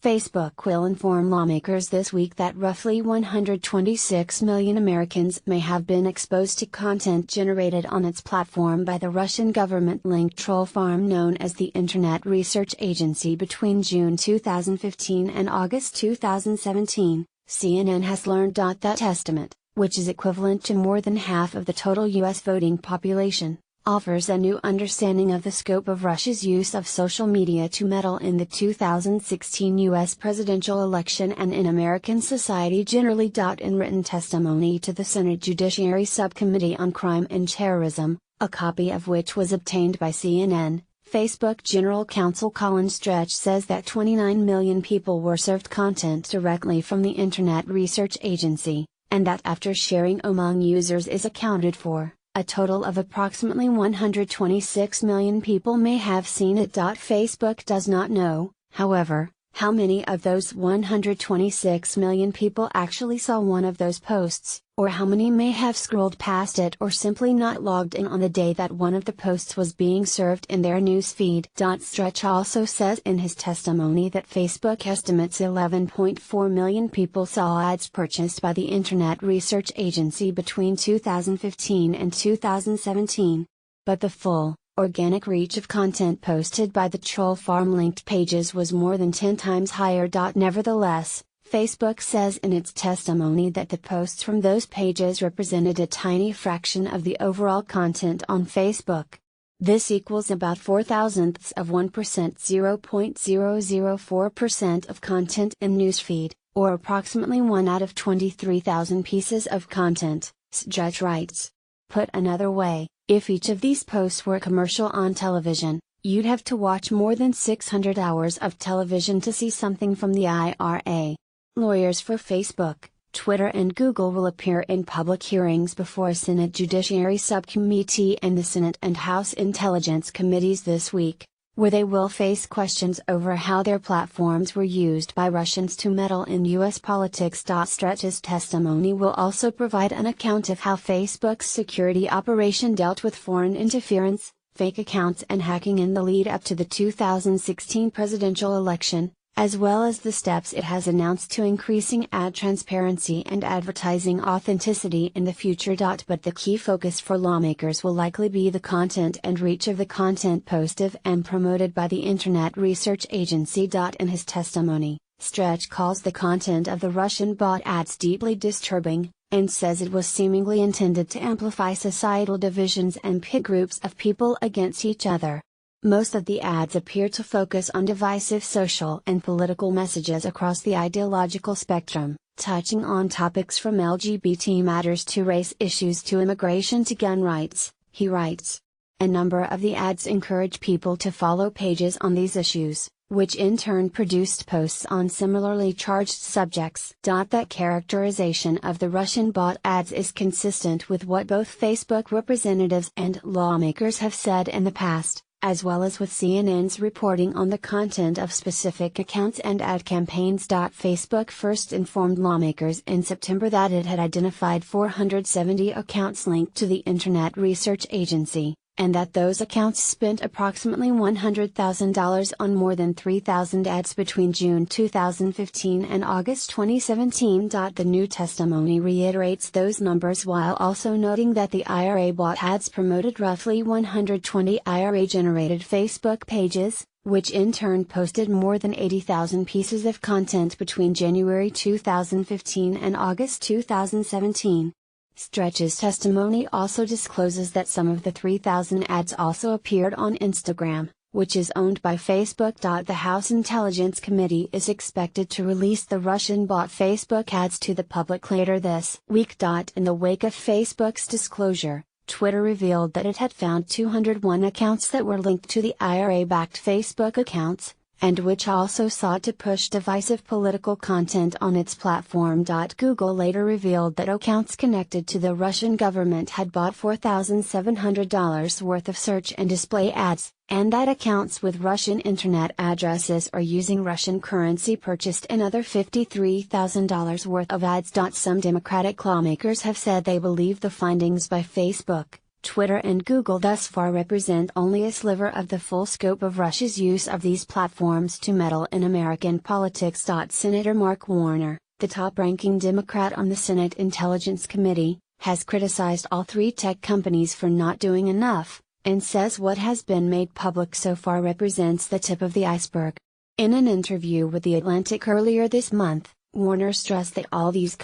Facebook will inform lawmakers this week that roughly 126 million Americans may have been exposed to content generated on its platform by the Russian government-linked troll farm known as the Internet Research Agency between June 2015 and August 2017, CNN has learned. That estimate, which is equivalent to more than half of the total U.S. voting population, offers a new understanding of the scope of Russia's use of social media to meddle in the 2016 U.S. presidential election and in American society generally. In written testimony to the Senate Judiciary Subcommittee on Crime and Terrorism, a copy of which was obtained by CNN, Facebook General Counsel Colin Stretch says that 29 million people were served content directly from the Internet Research Agency, and that after sharing among users is accounted for, a total of approximately 126 million people may have seen it. Facebook does not know, however, how many of those 126 million people actually saw one of those posts, or how many may have scrolled past it or simply not logged in on the day that one of the posts was being served in their news feed. Stretch also says in his testimony that Facebook estimates 11.4 million people saw ads purchased by the Internet Research Agency between 2015 and 2017. But the full, organic reach of content posted by the troll farm linked pages was more than 10 times higher. Nevertheless, Facebook says in its testimony that the posts from those pages represented a tiny fraction of the overall content on Facebook. This equals about 0.004%, 0.004% of content in newsfeed, or approximately 1 out of 23,000 pieces of content, Stretch writes. Put another way, if each of these posts were a commercial on television, you'd have to watch more than 600 hours of television to see something from the IRA. Lawyers for Facebook, Twitter and Google will appear in public hearings before a Senate Judiciary Subcommittee and the Senate and House Intelligence Committees this week, where they will face questions over how their platforms were used by Russians to meddle in U.S. politics. Stretch's testimony will also provide an account of how Facebook's security operation dealt with foreign interference, fake accounts and hacking in the lead up to the 2016 presidential election, as well as the steps it has announced to increasing ad transparency and advertising authenticity in the future. But the key focus for lawmakers will likely be the content and reach of the content posted and promoted by the Internet Research Agency. In his testimony, Stretch calls the content of the Russian bot ads deeply disturbing, and says it was seemingly intended to amplify societal divisions and pit groups of people against each other. Most of the ads appear to focus on divisive social and political messages across the ideological spectrum, touching on topics from LGBT matters to race issues to immigration to gun rights, he writes. A number of the ads encourage people to follow pages on these issues, which in turn produced posts on similarly charged subjects. That characterization of the Russian bot ads is consistent with what both Facebook representatives and lawmakers have said in the past, as well as with CNN's reporting on the content of specific accounts and ad campaigns. Facebook first informed lawmakers in September that it had identified 470 accounts linked to the Internet Research Agency, and that those accounts spent approximately $100,000 on more than 3,000 ads between June 2015 and August 2017. The new testimony reiterates those numbers while also noting that the IRA bot ads promoted roughly 120 IRA-generated Facebook pages, which in turn posted more than 80,000 pieces of content between January 2015 and August 2017. Stretch's testimony also discloses that some of the 3,000 ads also appeared on Instagram, which is owned by Facebook. The House Intelligence Committee is expected to release the Russian bot Facebook ads to the public later this week. In the wake of Facebook's disclosure, Twitter revealed that it had found 201 accounts that were linked to the IRA-backed Facebook accounts, and which also sought to push divisive political content on its platform. Google later revealed that accounts connected to the Russian government had bought $4,700 worth of search and display ads, and that accounts with Russian internet addresses are using Russian currency purchased another $53,000 worth of ads. Some Democratic lawmakers have said they believe the findings by Facebook, Twitter and Google thus far represent only a sliver of the full scope of Russia's use of these platforms to meddle in American politics. Senator Mark Warner, the top-ranking Democrat on the Senate Intelligence Committee, has criticized all three tech companies for not doing enough, and says what has been made public so far represents the tip of the iceberg. In an interview with The Atlantic earlier this month, Warner stressed that all these